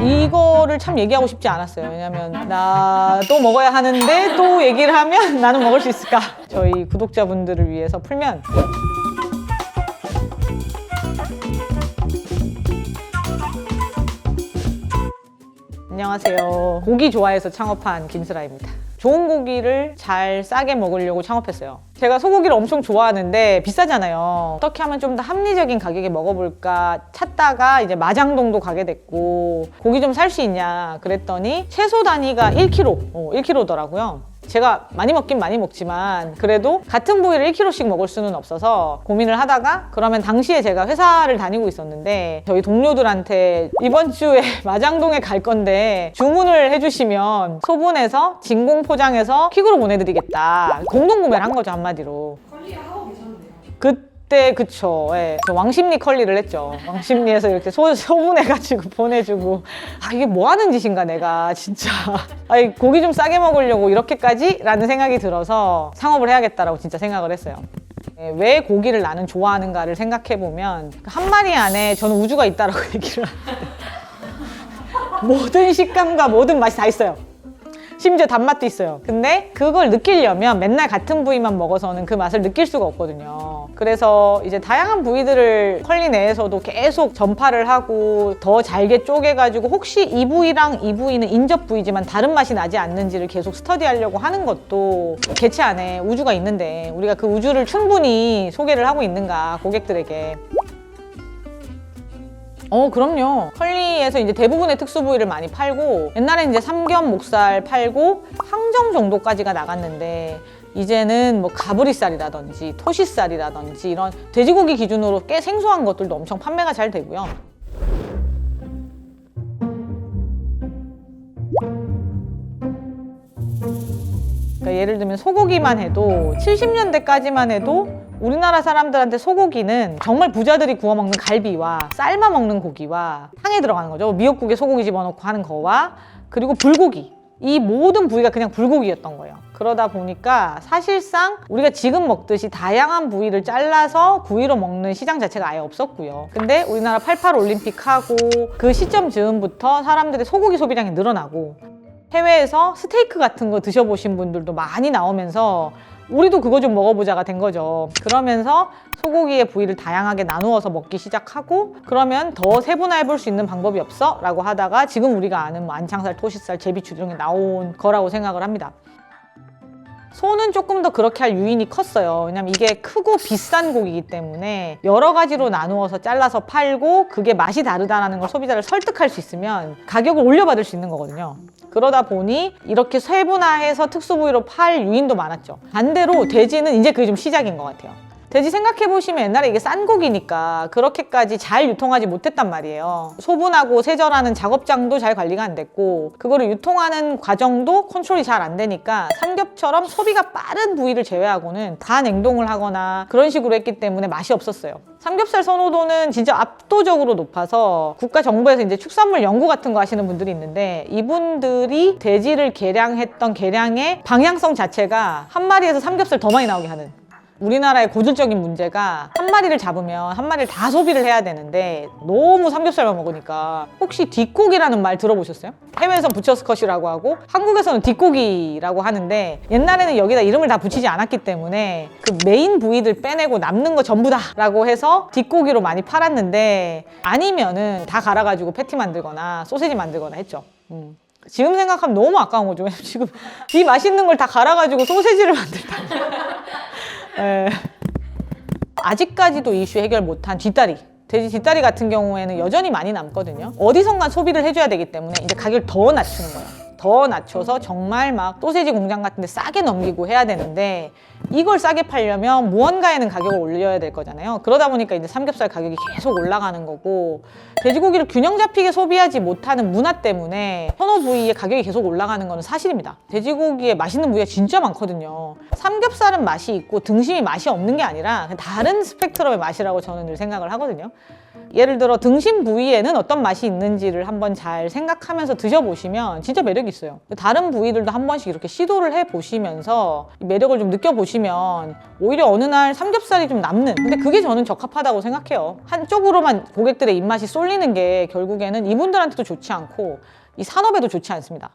이거를 참 얘기하고 싶지 않았어요. 왜냐면 나도 먹어야 하는데 또 얘기를 하면 나는 먹을 수 있을까? 저희 구독자분들을 위해서 풀면 안녕하세요. 고기 좋아해서 창업한 김슬아입니다. 좋은 고기를 잘 싸게 먹으려고 창업했어요. 제가 소고기를 엄청 좋아하는데 비싸잖아요. 어떻게 하면 좀 더 합리적인 가격에 먹어볼까 찾다가 이제 마장동도 가게 됐고 고기 좀 살 수 있냐 그랬더니 채소 단위가 1kg, 1kg더라고요. 제가 많이 먹긴 많이 먹지만 그래도 같은 부위를 1kg씩 먹을 수는 없어서 고민을 하다가 그러면 당시에 제가 회사를 다니고 있었는데 저희 동료들한테 이번 주에 마장동에 갈 건데 주문을 해주시면 소분해서 진공 포장해서 퀵으로 보내드리겠다. 공동구매를 한 거죠, 한마디로. 관리를 하고 계셨네요. 그때 그쵸. 예. 저 왕십리 컬리를 했죠. 왕십리에서 이렇게 소분해가지고 보내주고 이게 뭐 하는 짓인가 내가 진짜. 아니 고기 좀 싸게 먹으려고 이렇게까지? 라는 생각이 들어서 창업을 해야겠다라고 진짜 생각을 했어요. 왜 고기를 나는 좋아하는가를 생각해보면 한 마리 안에 저는 우주가 있다라고 얘기를 하는데 모든 식감과 모든 맛이 다 있어요. 심지어 단맛도 있어요. 근데 그걸 느끼려면 맨날 같은 부위만 먹어서는 그 맛을 느낄 수가 없거든요. 그래서 이제 다양한 부위들을 컬리 내에서도 계속 전파를 하고 더 잘게 쪼개가지고 혹시 이 부위랑 이 부위는 인접 부위지만 다른 맛이 나지 않는지를 계속 스터디하려고 하는 것도 개체 안에 우주가 있는데 우리가 그 우주를 충분히 소개를 하고 있는가 고객들에게. 그럼요. 컬리에서 이제 대부분의 특수 부위를 많이 팔고 옛날에는 이제 삼겹, 목살 팔고 항정 정도까지가 나갔는데 이제는 뭐 가브리살이라든지 토시살이라든지 이런 돼지고기 기준으로 꽤 생소한 것들도 엄청 판매가 잘 되고요. 그러니까 예를 들면 소고기만 해도 70년대까지만 해도 우리나라 사람들한테 소고기는 정말 부자들이 구워 먹는 갈비와 삶아 먹는 고기와 탕에 들어가는 거죠. 미역국에 소고기 집어넣고 하는 거와 그리고 불고기. 이 모든 부위가 그냥 불고기였던 거예요. 그러다 보니까 사실상 우리가 지금 먹듯이 다양한 부위를 잘라서 구이로 먹는 시장 자체가 아예 없었고요. 근데 우리나라 88 올림픽 하고 그 시점 즈음부터 사람들의 소고기 소비량이 늘어나고 해외에서 스테이크 같은 거 드셔보신 분들도 많이 나오면서 우리도 그거 좀 먹어보자가 된 거죠. 그러면서 소고기의 부위를 다양하게 나누어서 먹기 시작하고 그러면 더 세분화해 볼 수 있는 방법이 없어? 라고 하다가 지금 우리가 아는 뭐 안창살, 토시살, 제비추 이런 게 나온 거라고 생각을 합니다. 소는 조금 더 그렇게 할 유인이 컸어요. 왜냐면 이게 크고 비싼 고기이기 때문에 여러 가지로 나누어서 잘라서 팔고 그게 맛이 다르다는 걸 소비자를 설득할 수 있으면 가격을 올려받을 수 있는 거거든요. 그러다 보니 이렇게 세분화해서 특수 부위로 팔 유인도 많았죠. 반대로 돼지는 이제 그게 좀 시작인 것 같아요. 돼지 생각해보시면 옛날에 이게 싼 고기니까 그렇게까지 잘 유통하지 못했단 말이에요. 소분하고 세절하는 작업장도 잘 관리가 안 됐고 그거를 유통하는 과정도 컨트롤이 잘 안 되니까 삼겹처럼 소비가 빠른 부위를 제외하고는 다 냉동을 하거나 그런 식으로 했기 때문에 맛이 없었어요. 삼겹살 선호도는 진짜 압도적으로 높아서 국가정부에서 이제 축산물 연구 같은 거 하시는 분들이 있는데 이분들이 돼지를 개량했던 개량의 방향성 자체가 한 마리에서 삼겹살 더 많이 나오게 하는 우리나라의 고질적인 문제가 한 마리를 잡으면 한 마리를 다 소비를 해야 되는데 너무 삼겹살만 먹으니까 혹시 뒷고기라는 말 들어보셨어요? 해외에서는 부처스컷이라고 하고 한국에서는 뒷고기라고 하는데 옛날에는 여기다 이름을 다 붙이지 않았기 때문에 그 메인 부위들 빼내고 남는 거 전부 다 라고 해서 뒷고기로 많이 팔았는데 아니면은 다 갈아가지고 패티 만들거나 소세지 만들거나 했죠. 지금 생각하면 너무 아까운 거죠. 지금 이 맛있는 걸 다 갈아가지고 소세지를 만들다니. 아직까지도 이슈 해결 못한 뒷다리 돼지 뒷다리 같은 경우에는 여전히 많이 남거든요. 어디선가 소비를 해줘야 되기 때문에 이제 가격을 더 낮추는 거예요. 더 낮춰서 정말 막 소세지 공장 같은 데 싸게 넘기고 해야 되는데 이걸 싸게 팔려면 무언가에는 가격을 올려야 될 거잖아요. 그러다 보니까 이제 삼겹살 가격이 계속 올라가는 거고 돼지고기를 균형 잡히게 소비하지 못하는 문화 때문에 선호 부위의 가격이 계속 올라가는 건 사실입니다. 돼지고기에 맛있는 부위가 진짜 많거든요. 삼겹살은 맛이 있고 등심이 맛이 없는 게 아니라 다른 스펙트럼의 맛이라고 저는 늘 생각을 하거든요. 예를 들어 등심 부위에는 어떤 맛이 있는지를 한번 잘 생각하면서 드셔보시면 진짜 매력이 있어요. 다른 부위들도 한 번씩 이렇게 시도를 해보시면서 매력을 좀 느껴보시면 오히려 어느 날 삼겹살이 좀 남는, 근데 그게 저는 적합하다고 생각해요. 한쪽으로만 고객들의 입맛이 쏠리는 게 결국에는 이분들한테도 좋지 않고 이 산업에도 좋지 않습니다.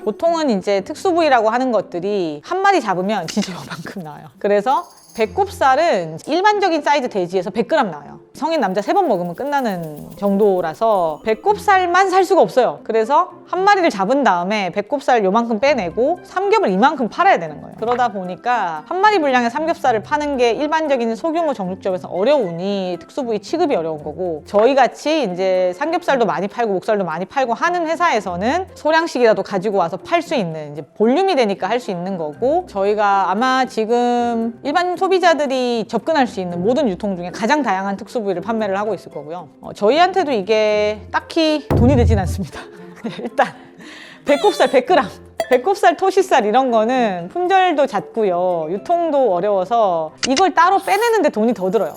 보통은 이제 특수부위라고 하는 것들이 한 마리 잡으면 진짜 요만큼 나와요. 그래서 배꼽살은 일반적인 사이즈 돼지에서 100g 나와요. 성인 남자 3번 먹으면 끝나는 정도라서 배꼽살만 살 수가 없어요. 그래서 한 마리를 잡은 다음에 배꼽살 요만큼 빼내고 삼겹을 이만큼 팔아야 되는 거예요. 그러다 보니까 한 마리 분량의 삼겹살을 파는 게 일반적인 소규모 정육점에서 어려우니 특수부위 취급이 어려운 거고, 저희같이 이제 삼겹살도 많이 팔고 목살도 많이 팔고 하는 회사에서는 소량씩이라도 가지고 와서 팔 수 있는, 이제 볼륨이 되니까 할 수 있는 거고, 저희가 아마 지금 일반 소비자들이 접근할 수 있는 모든 유통 중에 가장 다양한 특수부위를 판매를 하고 있을 거고요. 저희한테도 이게 딱히 돈이 되진 않습니다. 일단 배꼽살 100g, 배꼽살, 토시살 이런 거는 품절도 잦고요. 유통도 어려워서 이걸 따로 빼내는데 돈이 더 들어요.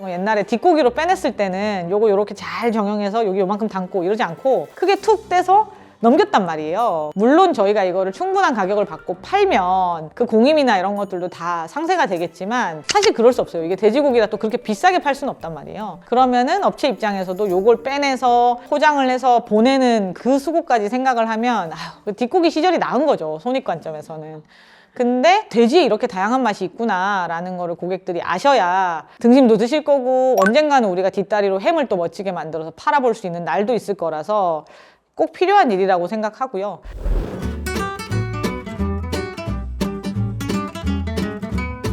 옛날에 뒷고기로 빼냈을 때는 요거 요렇게 잘 정형해서 여기 요만큼 담고 이러지 않고 크게 툭 떼서 넘겼단 말이에요. 물론 저희가 이거를 충분한 가격을 받고 팔면 그 공임이나 이런 것들도 다 상세가 되겠지만 사실 그럴 수 없어요. 이게 돼지고기라 또 그렇게 비싸게 팔 수는 없단 말이에요. 그러면은 업체 입장에서도 요걸 빼내서 포장을 해서 보내는 그 수고까지 생각을 하면 아휴, 뒷고기 시절이 나은 거죠. 손익 관점에서는. 근데 돼지에 이렇게 다양한 맛이 있구나라는 거를 고객들이 아셔야 등심도 드실 거고, 언젠가는 우리가 뒷다리로 햄을 또 멋지게 만들어서 팔아볼 수 있는 날도 있을 거라서 꼭 필요한 일이라고 생각하고요.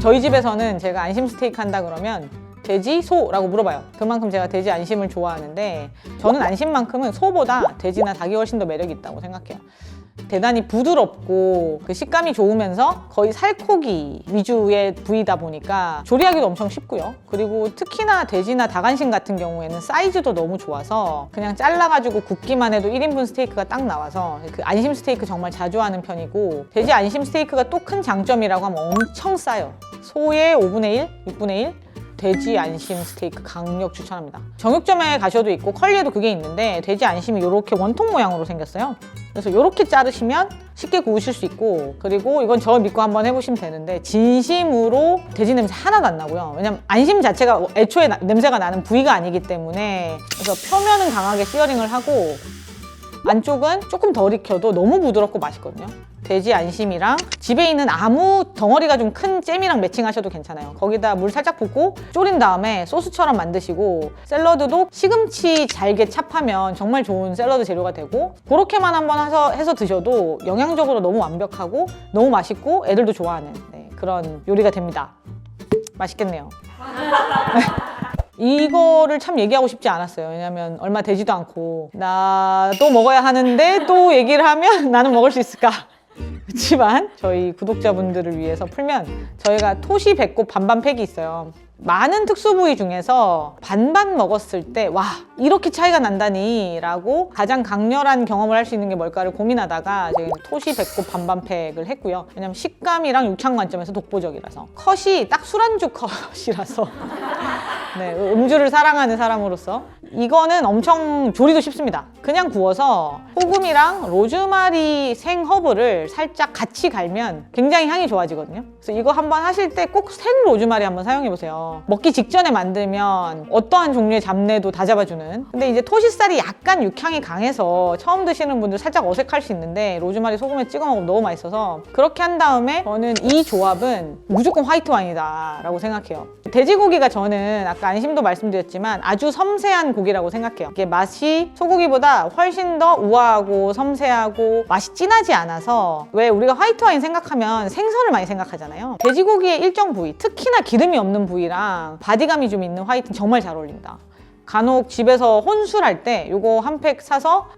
저희 집에서는 제가 안심 스테이크 한다 그러면 돼지, 소라고 물어봐요. 그만큼 제가 돼지 안심을 좋아하는데, 저는 안심만큼은 소보다 돼지나 닭이 훨씬 더 매력이 있다고 생각해요. 대단히 부드럽고 그 식감이 좋으면서 거의 살코기 위주의 부위다 보니까 조리하기도 엄청 쉽고요. 그리고 특히나 돼지나 닭안심 같은 경우에는 사이즈도 너무 좋아서 그냥 잘라가지고 굽기만 해도 1인분 스테이크가 딱 나와서 그 안심 스테이크 정말 자주 하는 편이고, 돼지 안심 스테이크가 또 큰 장점이라고 하면 엄청 싸요. 소의 5분의 1, 6분의 1? 돼지 안심 스테이크 강력 추천합니다. 정육점에 가셔도 있고 컬리에도 그게 있는데, 돼지 안심이 이렇게 원통 모양으로 생겼어요. 그래서 이렇게 자르시면 쉽게 구우실 수 있고, 그리고 이건 저 믿고 한번 해보시면 되는데 진심으로 돼지 냄새 하나도 안 나고요. 왜냐면 안심 자체가 애초에 냄새가 나는 부위가 아니기 때문에. 그래서 표면은 강하게 시어링을 하고 안쪽은 조금 덜 익혀도 너무 부드럽고 맛있거든요. 돼지 안심이랑 집에 있는 아무 덩어리가 좀 큰 잼이랑 매칭하셔도 괜찮아요. 거기다 물 살짝 붓고 졸인 다음에 소스처럼 만드시고, 샐러드도 시금치 잘게 찹하면 정말 좋은 샐러드 재료가 되고, 그렇게만 한번 해서 드셔도 영양적으로 너무 완벽하고 너무 맛있고 애들도 좋아하는 그런 요리가 됩니다. 맛있겠네요. 이거를 참 얘기하고 싶지 않았어요. 왜냐면 얼마 되지도 않고 나도 먹어야 하는데 또 얘기를 하면 나는 먹을 수 있을까? 그렇지만 저희 구독자분들을 위해서 풀면, 저희가 토시 배꼽 반반 팩이 있어요. 많은 특수부위 중에서 반반 먹었을 때 와, 이렇게 차이가 난다니 라고 가장 강렬한 경험을 할 수 있는 게 뭘까를 고민하다가 제가 토시 배꼽 반반 팩을 했고요. 왜냐면 식감이랑 육향 관점에서 독보적이라서, 컷이 딱 술안주 컷이라서 네, 음주를 사랑하는 사람으로서 이거는 엄청 조리도 쉽습니다. 그냥 구워서 소금이랑 로즈마리 생허브를 살짝 같이 갈면 굉장히 향이 좋아지거든요. 그래서 이거 한번 하실 때 꼭 생 로즈마리 한번 사용해보세요. 먹기 직전에 만들면 어떠한 종류의 잡내도 다 잡아주는. 근데 이제 토시살이 약간 육향이 강해서 처음 드시는 분들 살짝 어색할 수 있는데, 로즈마리 소금에 찍어 먹으면 너무 맛있어서 그렇게 한 다음에 저는 이 조합은 무조건 화이트 와인이다 라고 생각해요. 돼지고기가 저는 아까 안심도 말씀드렸지만 아주 섬세한 고기라고 생각해요. 이게 맛이 소고기보다 훨씬 더 우아하고 섬세하고 맛이 진하지 않아서, 왜 우리가 화이트 와인 생각하면 생선을 많이 생각하잖아요. 돼지고기의 일정 부위, 특히나 기름이 없는 부위랑 바디감이 좀 있는 화이트는 정말 잘 어울립니다. 간혹 집에서 혼술할 때 요거 한 팩 사서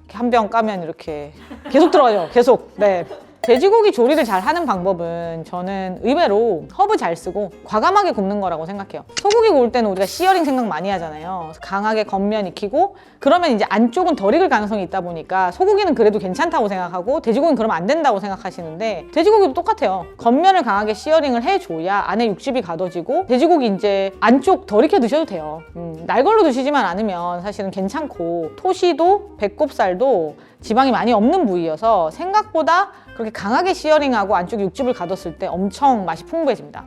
한 병 까면 이렇게 계속 들어가죠. 계속. 네. 돼지고기 조리를 잘 하는 방법은 저는 의외로 허브 잘 쓰고 과감하게 굽는 거라고 생각해요. 소고기 구울 때는 우리가 시어링 생각 많이 하잖아요. 그래서 강하게 겉면 익히고 그러면 이제 안쪽은 덜 익을 가능성이 있다 보니까 소고기는 그래도 괜찮다고 생각하고 돼지고기는 그러면 안 된다고 생각하시는데 돼지고기도 똑같아요. 겉면을 강하게 시어링을 해줘야 안에 육즙이 가둬지고 돼지고기 이제 안쪽 덜 익혀 드셔도 돼요. 날 걸로 드시지만 않으면 사실은 괜찮고 토시도 배꼽살도 지방이 많이 없는 부위여서 생각보다 그렇게 강하게 시어링하고 안쪽에 육즙을 가뒀을 때 엄청 맛이 풍부해집니다.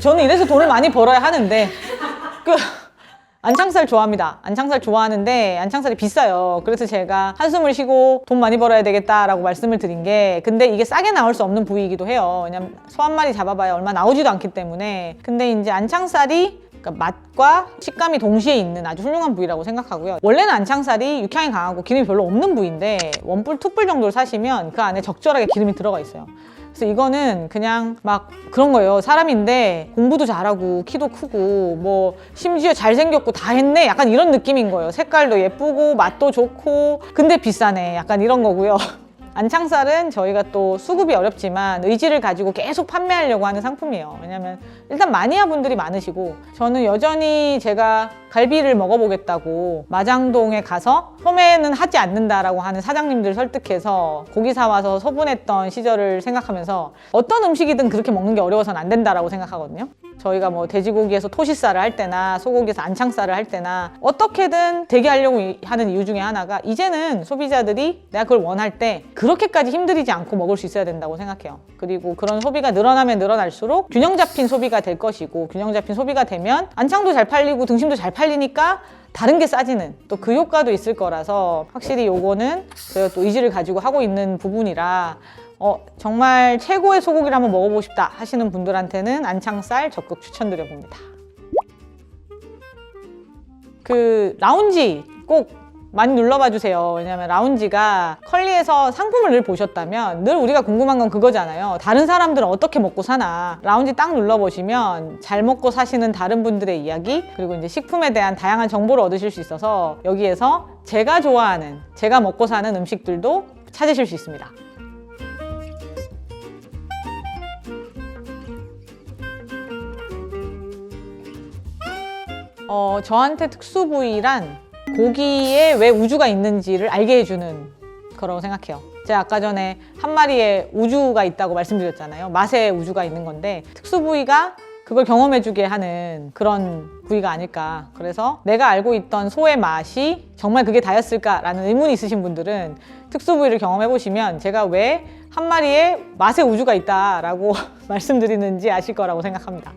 저는 이래서 돈을 많이 벌어야 하는데 안창살 좋아합니다. 안창살 좋아하는데 안창살이 비싸요. 그래서 제가 한숨을 쉬고 돈 많이 벌어야 되겠다라고 말씀을 드린 게 근데 이게 싸게 나올 수 없는 부위이기도 해요. 왜냐면 소 한 마리 잡아봐야 얼마 나오지도 않기 때문에 근데 이제 안창살이 그러니까 맛과 식감이 동시에 있는 아주 훌륭한 부위라고 생각하고요. 원래는 안창살이 육향이 강하고 기름이 별로 없는 부위인데 원뿔, 투뿔 정도를 사시면 그 안에 적절하게 기름이 들어가 있어요. 그래서 이거는 그냥 막 그런 거예요. 사람인데 공부도 잘하고 키도 크고 뭐 심지어 잘생겼고 다 했네? 약간 이런 느낌인 거예요. 색깔도 예쁘고 맛도 좋고 근데 비싸네. 약간 이런 거고요. 안창살은 저희가 또 수급이 어렵지만 의지를 가지고 계속 판매하려고 하는 상품이에요. 왜냐면 일단 마니아 분들이 많으시고 저는 여전히 제가 갈비를 먹어보겠다고 마장동에 가서 소매는 하지 않는다라고 하는 사장님들 설득해서 고기 사와서 소분했던 시절을 생각하면서 어떤 음식이든 그렇게 먹는 게 어려워서는 안 된다라고 생각하거든요. 저희가 뭐 돼지고기에서 토시살을 할 때나 소고기에서 안창살을 할 때나 어떻게든 되게 하려고 하는 이유 중에 하나가 이제는 소비자들이 내가 그걸 원할 때 그렇게까지 힘들이지 않고 먹을 수 있어야 된다고 생각해요. 그리고 그런 소비가 늘어나면 늘어날수록 균형 잡힌 소비가 될 것이고 균형 잡힌 소비가 되면 안창도 잘 팔리고 등심도 잘 팔리니까 다른 게 싸지는 또 그 효과도 있을 거라서 확실히 요거는 저희가 또 의지를 가지고 하고 있는 부분이라 정말 최고의 소고기를 한번 먹어보고 싶다 하시는 분들한테는 안창살 적극 추천드려 봅니다. 그 라운지 꼭 많이 눌러봐 주세요. 왜냐면 라운지가 컬리에서 상품을 늘 보셨다면 늘 우리가 궁금한 건 그거잖아요. 다른 사람들은 어떻게 먹고 사나. 라운지 딱 눌러보시면 잘 먹고 사시는 다른 분들의 이야기 그리고 이제 식품에 대한 다양한 정보를 얻으실 수 있어서 여기에서 제가 좋아하는 제가 먹고 사는 음식들도 찾으실 수 있습니다. 저한테 특수 부위란 고기에 왜 우주가 있는지를 알게 해주는 거라고 생각해요. 제가 아까 전에 한 마리에 우주가 있다고 말씀드렸잖아요. 맛에 우주가 있는 건데 특수 부위가 그걸 경험해주게 하는 그런 부위가 아닐까. 그래서 내가 알고 있던 소의 맛이 정말 그게 다였을까라는 의문이 있으신 분들은 특수 부위를 경험해보시면 제가 왜 한 마리에 맛에 우주가 있다라고 말씀드리는지 아실 거라고 생각합니다.